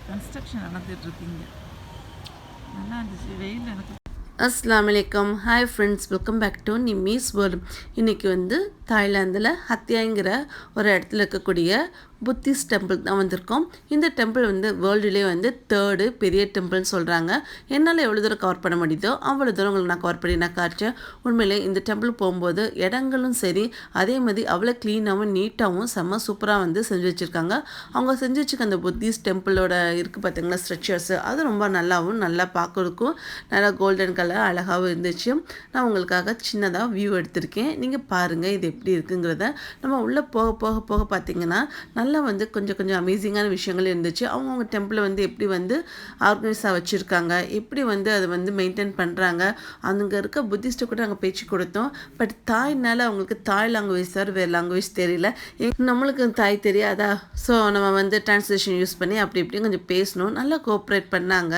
Construction நடந்துகிட்ருக்குங்க. நல்லா இருந்துச்சு. வெயில் எனக்கு. அஸ்ஸலாமு அலைக்கும். Hi friends, welcome back to Nimmi's world. இன்றைக்கி வந்து தாய்லாந்தில் ஹத்தியாங்கிற ஒரு இடத்துல இருக்கக்கூடிய புத்திஸ்ட் டெம்பிள் தான் வந்திருக்கோம். இந்த டெம்பிள் வந்து வேர்ல்டுலேயே வந்து 3rd பெரிய டெம்பிள்னு சொல்கிறாங்க. என்னால் எவ்வளோ தூரம் கவர் பண்ண முடியுதோ அவ்வளோ தூரம் உங்களுக்கு நான் கவர் பண்ணி நான் காட்டுறேன். உண்மையிலே இந்த டெம்பிள் போகும்போது இடங்களும் சரி, அதே மாதிரி அவ்வளோ க்ளீனாகவும் நீட்டாகவும் செம்ம சூப்பராக வந்து செஞ்சு வச்சுருக்காங்க. அவங்க செஞ்சு வச்சுக்க அந்த புத்திஸ்ட் டெம்பிளோட இருக்குது பார்த்திங்களா ஸ்ட்ரக்சர்ஸு, அது ரொம்ப நல்லாவும் நல்லா பார்க்குறதுக்கும் நல்லா கோல்டன் கலர் அழகாகவும் இருந்துச்சு. நான் உங்களுக்காக சின்னதாக வியூ எடுத்திருக்கேன். நீங்கள் பாருங்கள் இது எப்படி இருக்குங்கிறத. நம்ம உள்ளே போக போக போக பார்த்திங்கன்னா நல்லா வந்து கொஞ்சம் கொஞ்சம் அமேசிங்கான விஷயங்கள் இருந்துச்சு. அவங்கவுங்க டெம்பிளை வந்து எப்படி வந்து ஆர்கனைஸாக வச்சுருக்காங்க, எப்படி வந்து அதை வந்து மெயின்டைன் பண்ணுறாங்க. அங்கே இருக்க புத்திஸ்ட்டை கூட நாங்கள் பேச்சு கொடுத்தோம். பட் தாய்னால அவங்களுக்கு தாய் லாங்குவேஜ் சார் வேறு லாங்குவேஜ் தெரியல. நம்மளுக்கு தாய் தெரியாதா, ஸோ நம்ம வந்து டிரான்ஸ்லேஷன் யூஸ் பண்ணி அப்படி இப்படியும் கொஞ்சம் பேசணும். நல்லா கோஆப்ரேட் பண்ணாங்க.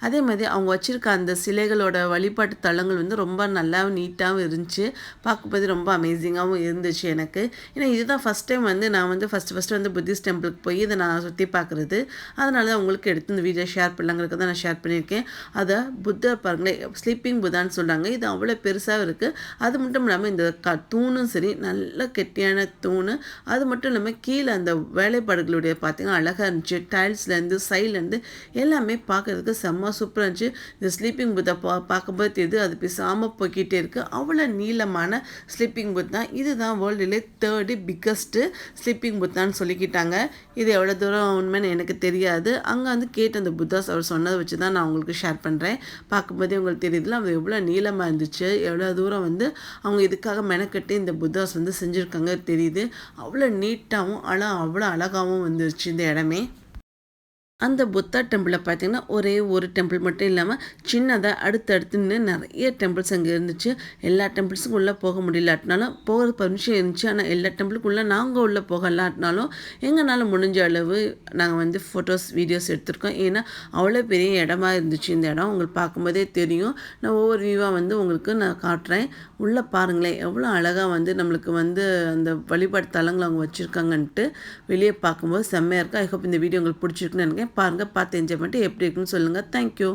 அதே மாதிரி அவங்க வச்சுருக்க அந்த சிலைகளோட வழிபாட்டு தலங்கள் வந்து ரொம்ப நல்லா நீட்டாகவும் இருந்துச்சு. பார்க்கும்போது ரொம்ப அமேசிங்காகவும் இருந்துச்சு எனக்கு. ஏன்னா இதுதான் ஃபஸ்ட் டைம் வந்து நான் வந்து ஃபஸ்ட்டு வந்து புத்திஸ்ட் டெம்பிளுக்கு போய் இதை நான் சுற்றி பார்க்குறது. அதனால தான் உங்களுக்கு எடுத்து இந்த வீடியோ ஷேர் பண்ணலாங்கிறதுக்கு தான் நான் ஷேர் பண்ணியிருக்கேன். அதை புத்தர் பாருங்களேன், ஸ்லீப்பிங் புத்தான்னு சொல்கிறாங்க. இது அவ்வளோ பெருசாக இருக்குது. அது மட்டும் இல்லாமல் இந்த தூணும் சரி நல்ல கெட்டியான தூண். அது மட்டும் இல்லாமல் கீழே அந்த வேலைப்பாடுகளுடைய பார்த்திங்கன்னா அழகாக இருந்துச்சு. டைல்ஸ்லேருந்து சைட்லேருந்து எல்லாமே பார்க்குறதுக்கு செம்ம சூப்பராக இருந்துச்சு. இந்த ஸ்லீப்பிங் புத்தை பார்க்கும்போது தெரியுது அது பேசாமல் போய்கிட்டே இருக்குது. அவ்வளோ நீளமான ஸ்லீப்பிங் புத் தான். இதுதான் வேர்ல்டுலே 3rd பிக்கஸ்ட்டு ஸ்லீப்பிங் புத்தான்னு சொல்லிக்கிட்டாங்க. இது எவ்வளோ தூரம் உண்மைன்னு எனக்கு தெரியாது. அங்கே வந்து கேட்டு அந்த புத்தாஸ் அவர் சொன்னதை வச்சு தான் நான் உங்களுக்கு ஷேர் பண்ணுறேன். பார்க்கும்போதே உங்களுக்கு தெரியுதுல அது எவ்வளோ நீளமாக இருந்துச்சு, எவ்வளோ தூரம் வந்து அவங்க இதுக்காக மெனக்கட்டு இந்த புத்தாஸ் வந்து செஞ்சுருக்காங்க தெரியுது. அவ்வளோ நீட்டாகவும் அவ்வளோ அழகாகவும் வந்துருச்சு இந்த இடமே. அந்த புத்தா டெம்பிளில் பார்த்திங்கன்னா ஒரே ஒரு டெம்பிள் மட்டும் இல்லாமல் சின்னதாக அடுத்தடுத்துன்னு நிறைய டெம்பிள்ஸ் அங்கே இருந்துச்சு. எல்லா டெம்பிள்ஸுக்கும் உள்ளே போக முடியலாட்டினாலும் போகிற பர்மிஷன் இருந்துச்சு. ஆனால் எல்லா டெம்பிளுக்குள்ளே நாங்கள் உள்ளே போகலாட்டினாலும் எங்களால் முடிஞ்ச அளவு நாங்கள் வந்து ஃபோட்டோஸ் வீடியோஸ் எடுத்திருக்கோம். ஏன்னா அவ்வளோ பெரிய இடமா இருந்துச்சு இந்த இடம். உங்களுக்கு பார்க்கும்போதே தெரியும். நான் ஒவ்வொரு வியூவாக வந்து உங்களுக்கு நான் காட்டுறேன். உள்ளே பாருங்களேன் எவ்வளோ அழகாக வந்து நம்மளுக்கு வந்து அந்த வழிபாட்டு தலங்கள் அவங்க வச்சுருக்காங்கன்ட்டு வெளியே பார்க்கும்போது செம்மையாக இருக்குது. ஐ ஹோப் இந்த வீடியோ உங்களுக்கு பிடிச்சிருக்குன்னு நினைக்கிறேன். பாருங்கள், பார்த்து என்ஜாய் பண்ணிட்டு எப்படி இருக்குன்னு சொல்லுங்கள். தேங்க்யூ.